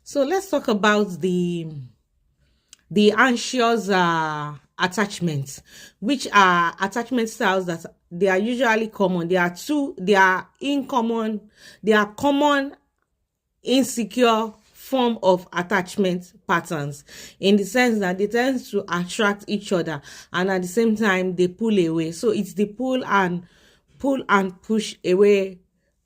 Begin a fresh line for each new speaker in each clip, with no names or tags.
So let's talk about the anxious attachments, which are attachment styles that they are usually common. They are in common, they are common insecure form of attachment patterns, in the sense that they tend to attract each other and at the same time they pull away. So it's the pull and push away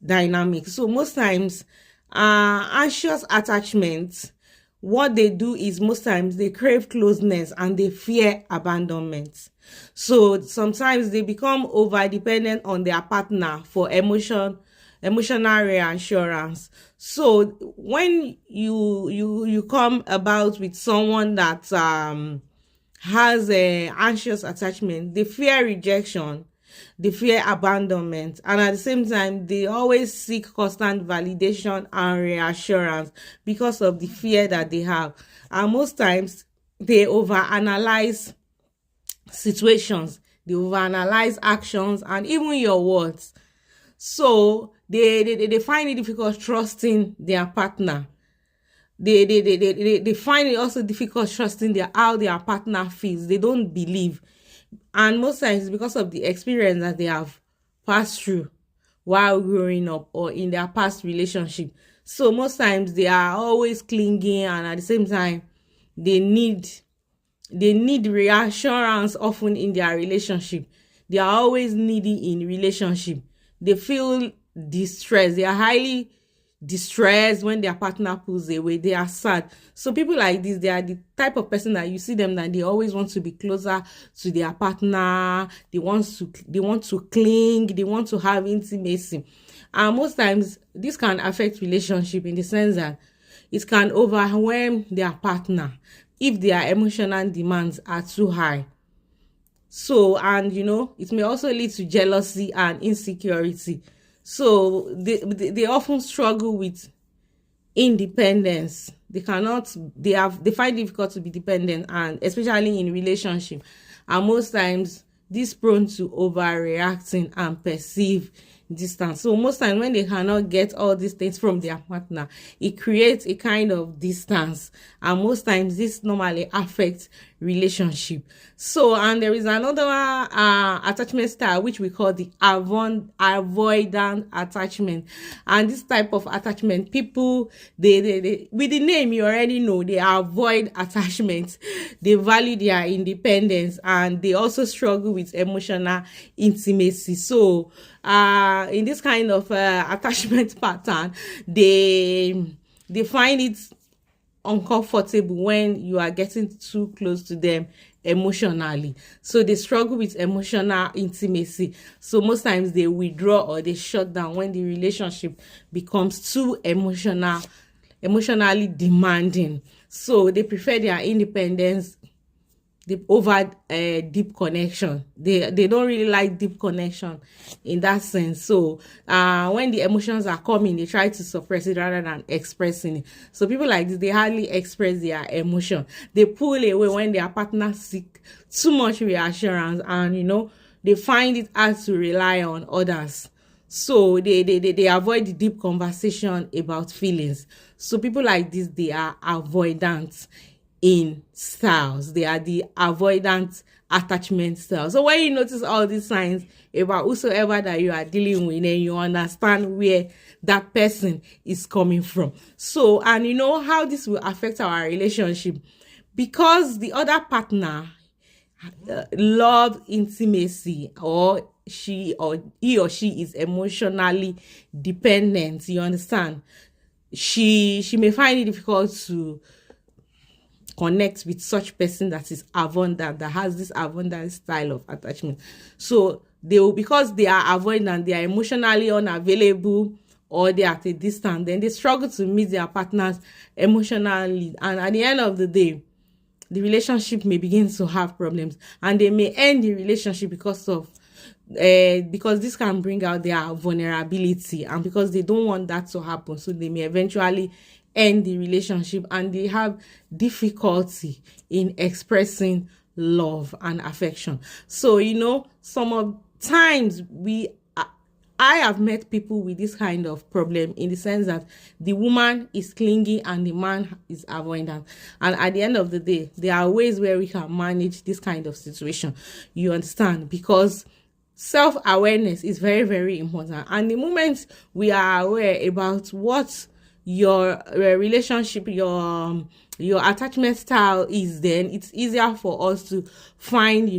dynamic. So most times anxious attachments, what they do is most times they crave closeness and they fear abandonment. So sometimes they become over dependent on their partner for emotional reassurance. So when you come about with someone that has a anxious attachment, they fear rejection, they fear abandonment, and at the same time they always seek constant validation and reassurance because of the fear that they have. And most times they overanalyze situations, they overanalyze actions and even your words. So they find it difficult trusting their partner. They find it also difficult trusting how their partner feels. They don't believe. And most times it's because of the experience that they have passed through while growing up or in their past relationship. So most times they are always clinging, and at the same time they need reassurance often in their relationship. They are always needy in relationship. They feel distressed. They are highly distressed when their partner pulls away. They are sad. So people like this, they are the type of person that you see them that they always want to be closer to their partner. They want to cling. They want to have intimacy. And most times this can affect relationship in the sense that it can overwhelm their partner if their emotional demands are too high. So, and it may also lead to jealousy and insecurity. So they often struggle with independence. They find it difficult to be dependent, and especially in relationship. And most times this prone to overreacting and perceive distance. So most times when they cannot get all these things from their partner, it creates a kind of distance, and most times this normally affects relationship. So, and there is another attachment style which we call the avoidant attachment. And this type of attachment, people they with the name you already know, they avoid attachment. They value their independence, and they also struggle with emotional intimacy. So in this kind of attachment pattern, they find it uncomfortable when you are getting too close to them emotionally. So they struggle with emotional intimacy. So most times they withdraw or they shut down when the relationship becomes too emotionally demanding. So they prefer their independence over deep connection. They don't really like deep connection in that sense. So when the emotions are coming, they try to suppress it rather than expressing it. So people like this, they hardly express their emotion. They pull away when their partner seek too much reassurance, and they find it hard to rely on others. So they avoid the deep conversation about feelings. So people like this, they are avoidant in styles. They are the avoidant attachment style. So when you notice all these signs about whosoever that you are dealing with, then you understand where that person is coming from. So, and how this will affect our relationship, because the other partner love intimacy, or he or she is emotionally dependent. You understand? She may find it difficult to connect with such person that is avoidant, that has this avoidant style of attachment. So because they are avoidant, they are emotionally unavailable, or they are at a distance, then they struggle to meet their partners emotionally, and at the end of the day the relationship may begin to have problems, and they may end the relationship because this can bring out their vulnerability, and because they don't want that to happen, so they may eventually end the relationship, and they have difficulty in expressing love and affection. So some of times we I have met people with this kind of problem, in the sense that the woman is clingy and the man is avoidant. And at the end of the day, there are ways where we can manage this kind of situation. You understand? Because self-awareness is very, very important. And the moment we are aware about what your relationship, your attachment style is, then it's easier for us to find,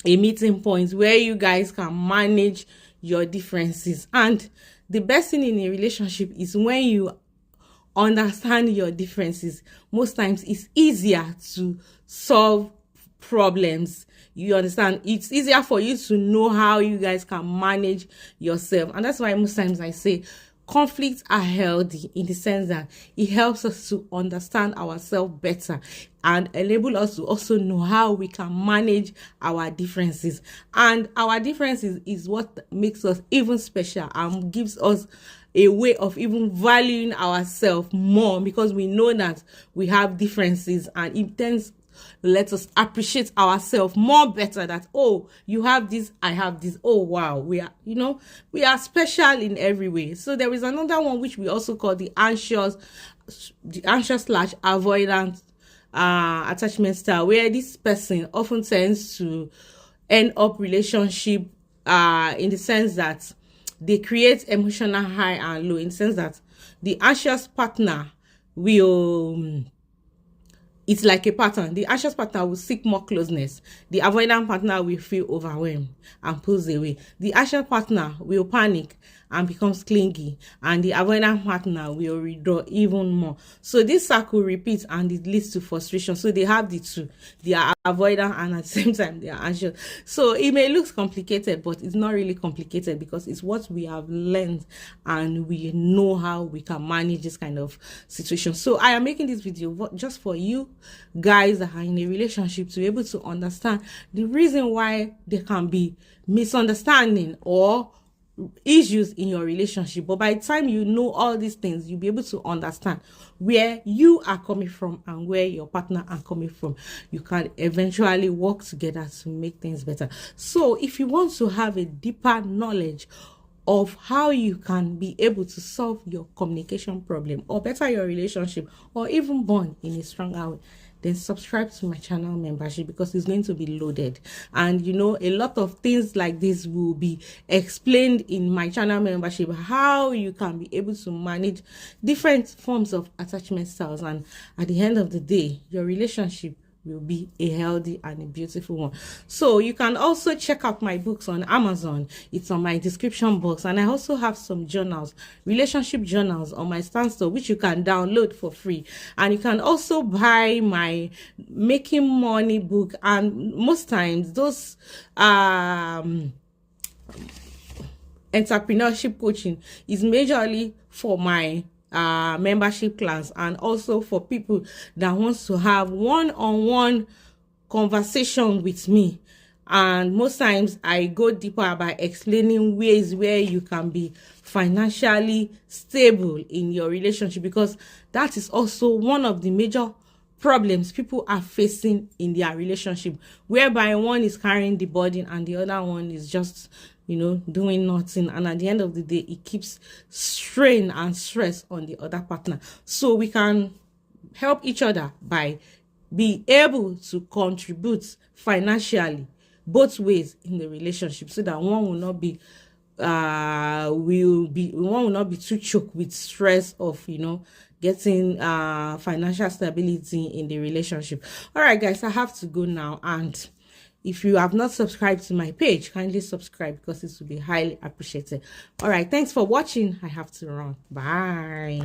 a meeting point where you guys can manage your differences. And the best thing in a relationship is when you understand your differences. Most times it's easier to solve problems. You understand? It's easier for you to know how you guys can manage yourself. And that's why most times I say conflicts are healthy, in the sense that it helps us to understand ourselves better and enable us to also know how we can manage our differences. And our differences is what makes us even special and gives us a way of even valuing ourselves more, because we know that we have differences, and it tends let us appreciate ourselves more better, that, oh, you have this, I have this, oh wow, we are special in every way. So there is another one which we also call the anxious / avoidant attachment style, where this person often tends to end up relationship in the sense that they create emotional high and low, in the sense that the anxious partner will it's like a pattern. The anxious partner will seek more closeness. The avoidant partner will feel overwhelmed and pulls away. The anxious partner will panic and becomes clingy, and the avoidant partner will withdraw even more. So this cycle repeats, and it leads to frustration. So they have the two. They are avoidant, and at the same time they are anxious. So it may look complicated, but it's not really complicated, because it's what we have learned and we know how we can manage this kind of situation. So I am making this video just for you guys that are in a relationship to be able to understand the reason why there can be misunderstanding or issues in your relationship. But by the time you know all these things, you'll be able to understand where you are coming from and where your partner are coming from. You can eventually work together to make things better. So if you want to have a deeper knowledge of how you can be able to solve your communication problem or better your relationship or even bond in a stronger way, then subscribe to my channel membership, because it's going to be loaded. And a lot of things like this will be explained in my channel membership, how you can be able to manage different forms of attachment styles, and at the end of the day, your relationship will be a healthy and a beautiful one. So you can also check out my books on Amazon. It's on my description box, and I also have some journals, relationship journals, on my stand which you can download for free. And you can also buy my Making Money book, and most times those entrepreneurship coaching is majorly for my membership class, and also for people that wants to have one-on-one conversation with me. And most times I go deeper by explaining ways where you can be financially stable in your relationship, because that is also one of the major problems people are facing in their relationship, whereby one is carrying the burden and the other one is just doing nothing, and at the end of the day it keeps strain and stress on the other partner. So we can help each other by being able to contribute financially both ways in the relationship, so that one will not be too choked with stress of getting financial stability in the relationship. All right guys, I have to go now, and if you have not subscribed to my page, kindly subscribe, because this will be highly appreciated. All right, thanks for watching. I have to run. Bye.